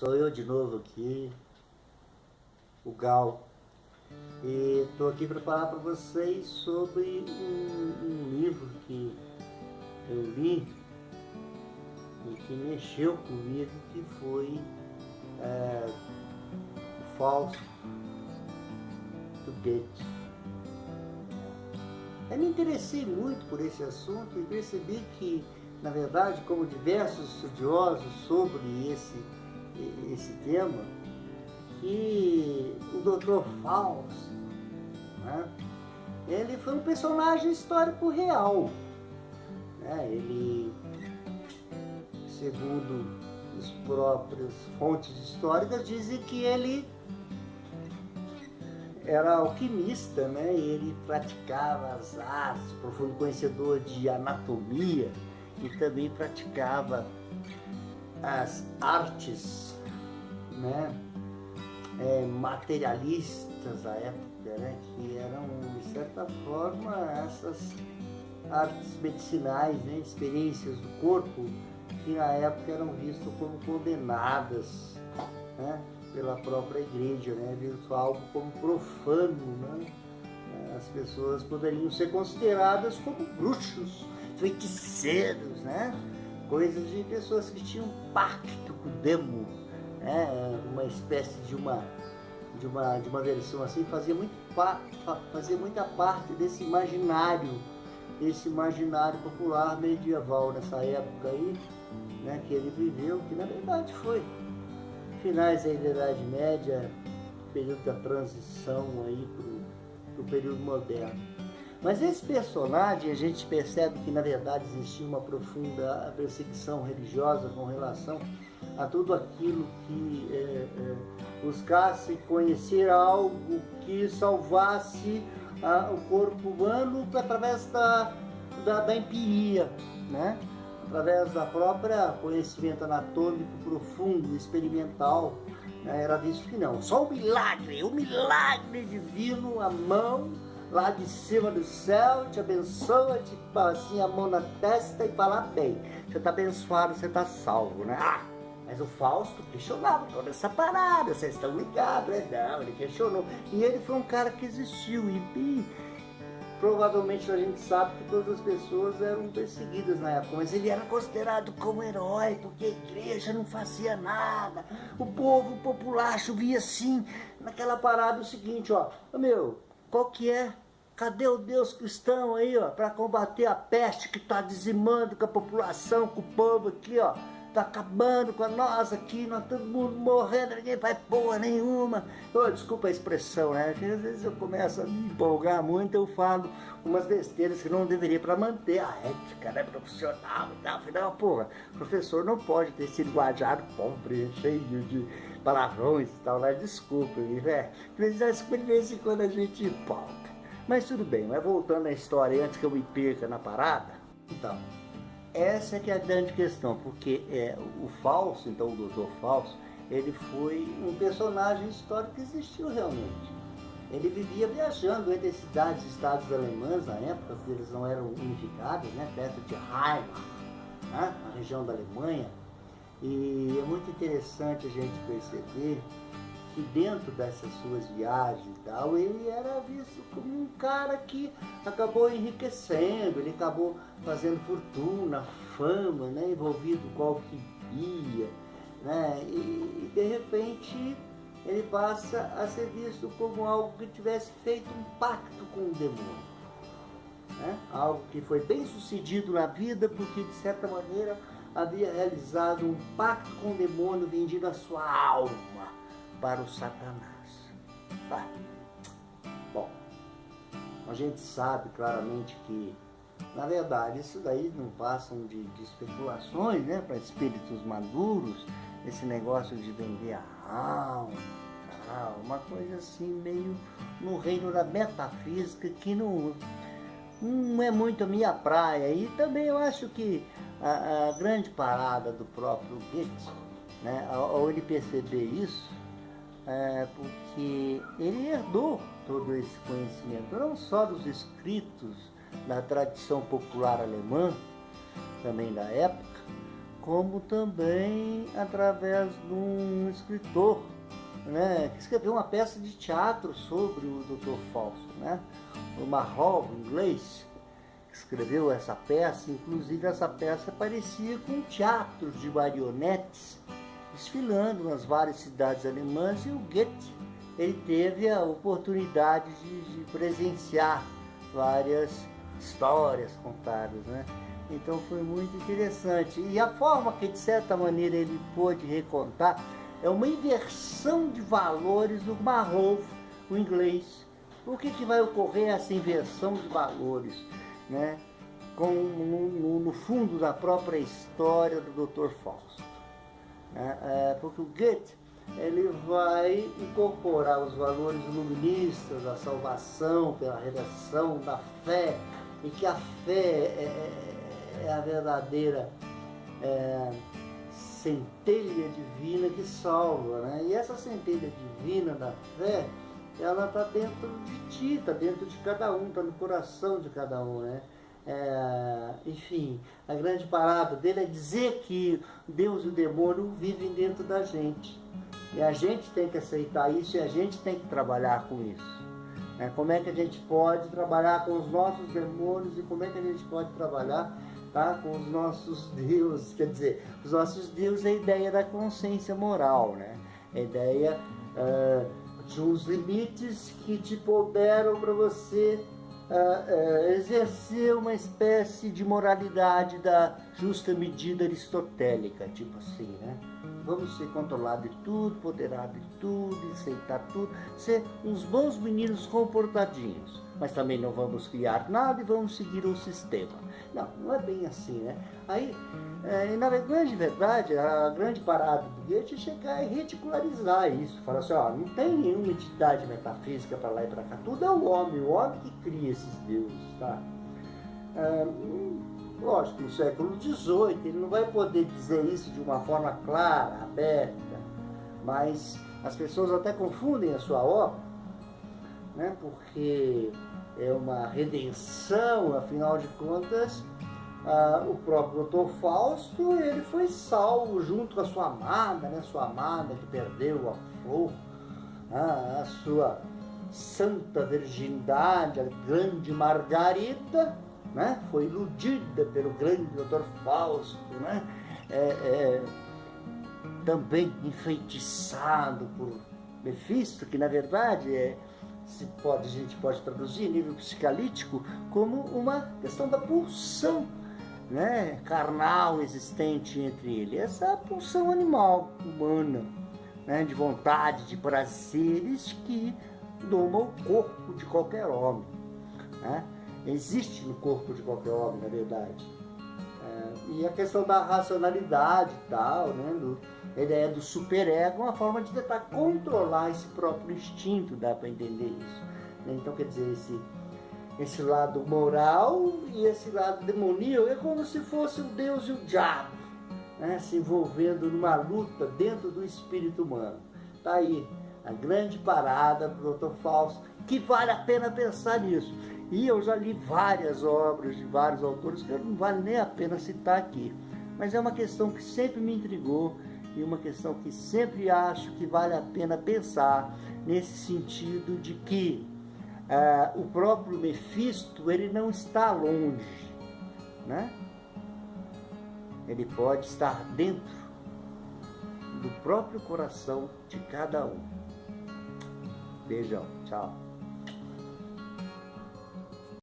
Sou eu de novo aqui, o Gal, e estou aqui para falar para vocês sobre um livro que eu li e que mexeu comigo, que foi O Fausto do Goethe. Eu me interessei muito por esse assunto e percebi que, na verdade, como diversos estudiosos sobre esse tema, que o Dr. Fausto, né, ele foi um personagem histórico real. Ele, segundo as próprias fontes históricas, dizem que ele era alquimista, né? Ele praticava as artes, profundo conhecedor de anatomia, e também praticava as artes, né, materialistas da época, né, que eram, de certa forma, essas artes medicinais, né, experiências do corpo, que na época eram vistas como condenadas, né, pela própria igreja, né, visto algo como profano, né? As pessoas poderiam ser consideradas como bruxos, feiticeiros, né? Coisas de pessoas que tinham pacto com o demo, né? Uma espécie de uma versão assim, fazia muita parte desse imaginário popular medieval nessa época aí, né, que ele viveu, que na verdade foi finais da Idade Média, período da transição aí pro período moderno. Mas esse personagem, a gente percebe que na verdade existia uma profunda perseguição religiosa com relação a tudo aquilo que buscasse conhecer algo que salvasse o corpo humano através da empiria, né? Através da própria conhecimento anatômico profundo, experimental, né? Era visto que não. Só o milagre divino, a mão lá de cima do céu te abençoa, te assim a mão na testa e fala: bem, você está abençoado, você está salvo, né? Mas o Fausto questionava toda essa parada, vocês estão ligados, né? Não, ele questionou. E ele foi um cara que existiu e provavelmente a gente sabe que todas as pessoas eram perseguidas na época, mas ele era considerado como herói, porque a igreja não fazia nada, o povo popular chovia assim, naquela parada o seguinte, ó, meu, qual que é? Cadê o Deus cristão aí, ó, para combater a peste que está dizimando com a população, com o povo aqui, ó, tá acabando com nós aqui, nós todo mundo morrendo, ninguém faz porra nenhuma. Desculpa a expressão, né? Porque às vezes eu começo a me empolgar muito, eu falo umas besteiras que não deveria, para manter a ética, né, profissional e tal. Afinal, porra, professor não pode ter esse linguajar pobre, cheio de palavrões e tal, né? Desculpa, velho. De vez em quando a gente empolga. Mas tudo bem, mas voltando à história, antes que eu me perca na parada, então, essa que é a grande questão, porque o Fausto, então o Dr. Fausto, ele foi um personagem histórico que existiu realmente. Ele vivia viajando entre cidades e estados alemãs na época, porque eles não eram unificados, né, perto de Weimar, né, na região da Alemanha. E é muito interessante a gente perceber que dentro dessas suas viagens e tal, ele era visto como um cara que acabou enriquecendo, ele acabou fazendo fortuna, fama, né, envolvido com alquimia, né, e de repente ele passa a ser visto como algo que tivesse feito um pacto com o demônio, né, algo que foi bem sucedido na vida porque de certa maneira havia realizado um pacto com o demônio, vendido a sua alma para o Satanás. Bom, a gente sabe claramente que, na verdade, isso daí não passam de especulações, né, para espíritos maduros, esse negócio de vender a alma, uma coisa assim meio no reino da metafísica, que não é muito a minha praia. E também eu acho que a grande parada do próprio Goethe, né, ao ele perceber isso, porque ele herdou todo esse conhecimento, não só dos escritos da tradição popular alemã, também da época, como também através de um escritor, né, que escreveu uma peça de teatro sobre o Dr. Fausto, né, o Marlowe, inglês, que escreveu essa peça. Inclusive essa peça parecia com um teatro de marionetes desfilando nas várias cidades alemãs, e o Goethe, ele teve a oportunidade de presenciar várias histórias contadas, né? Então foi muito interessante. E a forma que, de certa maneira, ele pôde recontar é uma inversão de valores do Marlowe, o inglês. Por que vai ocorrer essa inversão de valores, né? No fundo da própria história do Dr. Fausto. Porque o Goethe, ele vai incorporar os valores iluministas da salvação pela redação, da fé, e que a fé é a verdadeira centelha divina que salva, né? E essa centelha divina da fé, ela está dentro de ti, está dentro de cada um, está no coração de cada um, né? Enfim, a grande parada dele é dizer que Deus e o demônio vivem dentro da gente, e a gente tem que aceitar isso, e a gente tem que trabalhar com isso. Como é que a gente pode trabalhar com os nossos demônios, e como é que a gente pode trabalhar, tá, com os nossos deuses? Quer dizer, os nossos deuses é a ideia da consciência moral, né? A ideia de uns limites que te poderam para você exercer uma espécie de moralidade da justa medida aristotélica, tipo assim, né? Vamos ser controlados de tudo, poderados de tudo, aceitar tudo, ser uns bons meninos comportadinhos, mas também não vamos criar nada e vamos seguir o sistema. Não, não é bem assim, né? Aí, na verdade, a grande parada do Goethe é chegar e ridicularizar isso. Falar assim, ó, não tem nenhuma entidade metafísica para lá e para cá, tudo é o homem que cria esses deuses, tá? Lógico, no século XVIII ele não vai poder dizer isso de uma forma clara, aberta, mas as pessoas até confundem a sua obra, né? Porque é uma redenção, afinal de contas, o próprio Dr. Fausto, ele foi salvo junto com a sua amada, né? Sua amada que perdeu a flor, a sua santa virgindade, a grande Margarida, né? Foi iludida pelo grande Dr. Fausto, né? Também enfeitiçado por Mefisto, que na verdade a gente pode traduzir em nível psicalítico como uma questão da pulsão, né, carnal existente entre ele, essa pulsão animal, humana, né, de vontade, de prazeres que doma o corpo de qualquer homem, né? Existe no corpo de qualquer homem, na verdade. E a questão da racionalidade e tal, né, a ideia do superego é uma forma de tentar controlar esse próprio instinto, dá para entender isso, né? Então, quer dizer, esse lado moral e esse lado demoníaco é como se fosse o Deus e o diabo, né, se envolvendo numa luta dentro do espírito humano. Tá aí a grande parada do Dr. Fausto, que vale a pena pensar nisso. E eu já li várias obras de vários autores que não vale nem a pena citar aqui, mas é uma questão que sempre me intrigou e uma questão que sempre acho que vale a pena pensar, nesse sentido de que o próprio Mefisto, ele não está longe, né? Ele pode estar dentro do próprio coração de cada um. Beijão, tchau.